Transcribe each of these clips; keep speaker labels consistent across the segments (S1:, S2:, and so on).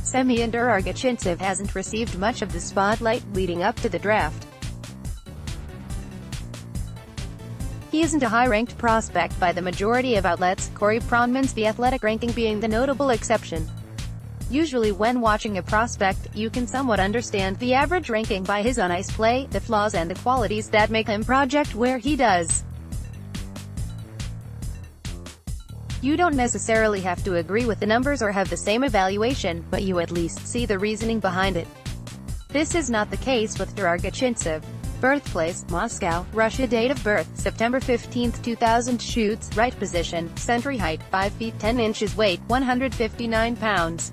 S1: Semyon Der-Arguchintsev hasn't received much of the spotlight leading up to the draft. He isn't a high-ranked prospect by the majority of outlets, Pronman's The Athletic ranking being the notable exception. Usually when watching a prospect, you can somewhat understand the average ranking by his on-ice play, the flaws and the qualities that make him project where he does. You don't necessarily have to agree with the numbers or have the same evaluation, but you at least see the reasoning behind it. This is not the case with Der-Arguchintsev. Birthplace, Moscow, Russia. Date of birth, September 15, 2000. Shoots, right position, century height, 5 feet 10 inches. Weight, 159 pounds.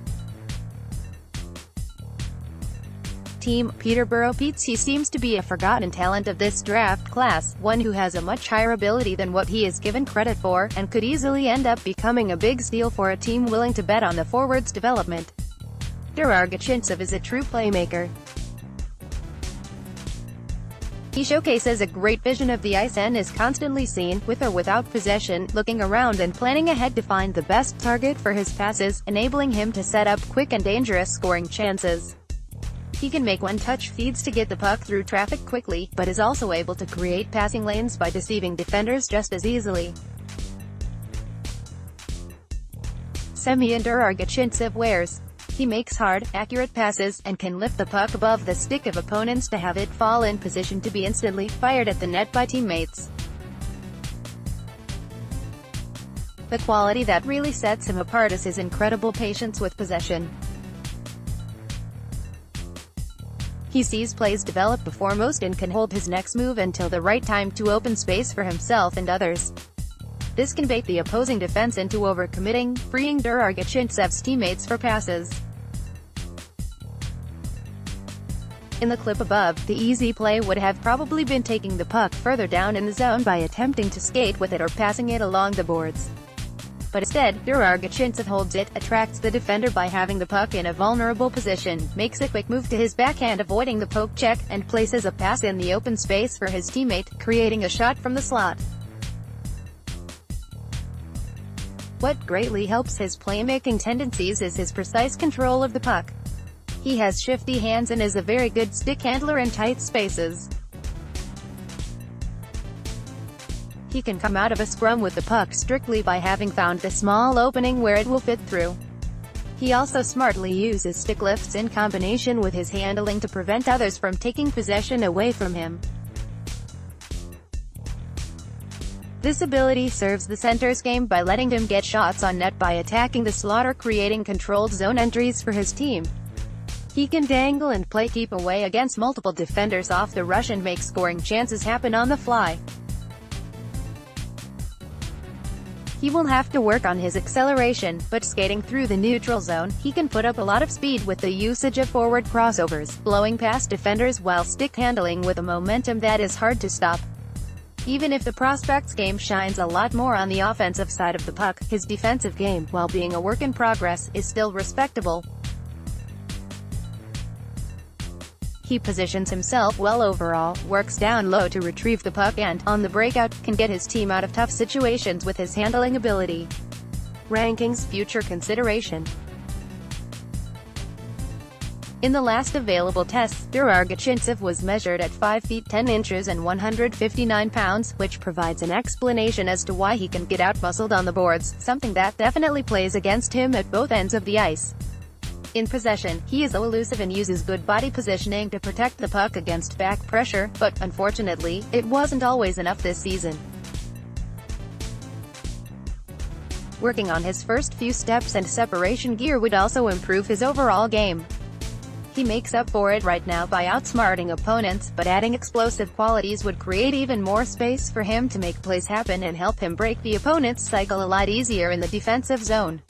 S1: Team, Peterborough Petes. He seems to be a forgotten talent of this draft class, one who has a much higher ability than what he is given credit for, and could easily end up becoming a big steal for a team willing to bet on the forward's development. Der-Arguchintsev is a true playmaker. He showcases a great vision of the ice and is constantly seen, with or without possession, looking around and planning ahead to find the best target for his passes, enabling him to set up quick and dangerous scoring chances. He can make one-touch feeds to get the puck through traffic quickly, but is also able to create passing lanes by deceiving defenders just as easily. Semyon Der-Arguchintsev wears. He makes hard, accurate passes, and can lift the puck above the stick of opponents to have it fall in position to be instantly fired at the net by teammates. The quality that really sets him apart is his incredible patience with possession. He sees plays develop before most and can hold his next move until the right time to open space for himself and others. This can bait the opposing defense into overcommitting, freeing Der-Arguchintsev's teammates for passes. In the clip above, the easy play would have probably been taking the puck further down in the zone by attempting to skate with it or passing it along the boards. But instead, Der-Arguchintsev holds it, attracts the defender by having the puck in a vulnerable position, makes a quick move to his backhand avoiding the poke check, and places a pass in the open space for his teammate, creating a shot from the slot. What greatly helps his playmaking tendencies is his precise control of the puck. He has shifty hands and is a very good stick handler in tight spaces. He can come out of a scrum with the puck strictly by having found the small opening where it will fit through. He also smartly uses stick lifts in combination with his handling to prevent others from taking possession away from him. This ability serves the center's game by letting him get shots on net by attacking the slot or creating controlled zone entries for his team. He can dangle and play keep away against multiple defenders off the rush and make scoring chances happen on the fly. He will have to work on his acceleration, but skating through the neutral zone, he can put up a lot of speed with the usage of forward crossovers, blowing past defenders while stick handling with a momentum that is hard to stop. Even if the prospect's game shines a lot more on the offensive side of the puck, his defensive game, while being a work in progress, is still respectable. He positions himself well overall, works down low to retrieve the puck and, on the breakout, can get his team out of tough situations with his handling ability. Rankings. Future consideration. In the last available tests, Der-Arguchintsev was measured at 5 feet 10 inches and 159 pounds, which provides an explanation as to why he can get out-muscled on the boards, something that definitely plays against him at both ends of the ice. In possession, he is elusive and uses good body positioning to protect the puck against back pressure, but, unfortunately, it wasn't always enough this season. Working on his first few steps and separation gear would also improve his overall game. He makes up for it right now by outsmarting opponents, but adding explosive qualities would create even more space for him to make plays happen and help him break the opponent's cycle a lot easier in the defensive zone.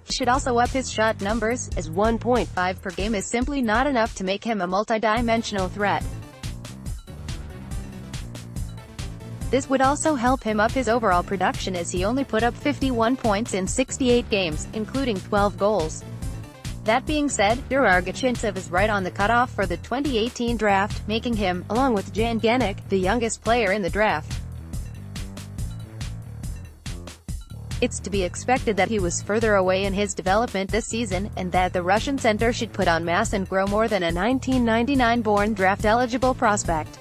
S1: He should also up his shot numbers, as 1.5 per game is simply not enough to make him a multi-dimensional threat. This would also help him up his overall production as he only put up 51 points in 68 games, including 12 goals. That being said, Der-Arguchintsev is right on the cutoff for the 2018 draft, making him, along with Jan Ganek, the youngest player in the draft. It's to be expected that he was further away in his development this season, and that the Russian center should put on mass and grow more than a 1999-born draft-eligible prospect.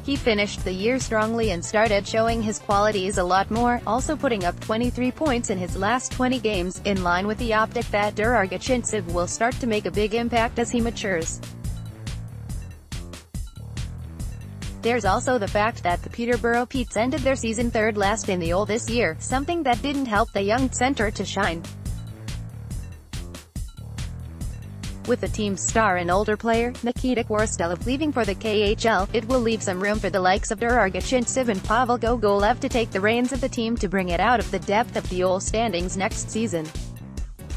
S1: He finished the year strongly and started showing his qualities a lot more, also putting up 23 points in his last 20 games, in line with the optic that Der-Arguchintsev will start to make a big impact as he matures. There's also the fact that the Peterborough Petes ended their season third last in the OL this year, something that didn't help the young center to shine. With the team's star and older player, Nikita Kvorstolov, leaving for the KHL, it will leave some room for the likes of Der-Arguchintsev and Pavel Gogolev to take the reins of the team to bring it out of the depth of the OL standings next season.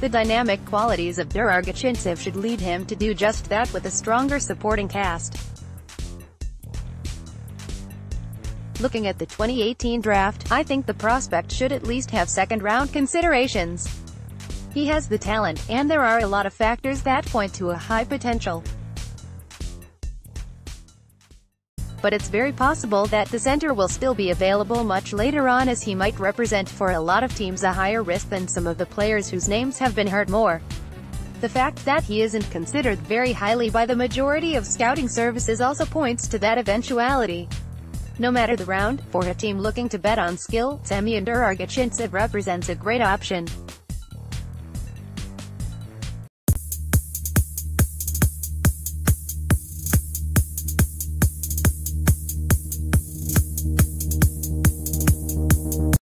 S1: The dynamic qualities of Der-Arguchintsev should lead him to do just that with a stronger supporting cast. Looking at the 2018 draft, I think the prospect should at least have second-round considerations. He has the talent, and there are a lot of factors that point to a high potential. But it's very possible that the center will still be available much later on, as he might represent for a lot of teams a higher risk than some of the players whose names have been heard more. The fact that he isn't considered very highly by the majority of scouting services also points to that eventuality. No matter the round, for a team looking to bet on skill, Semyon Der-Arguchintsev represents a great option.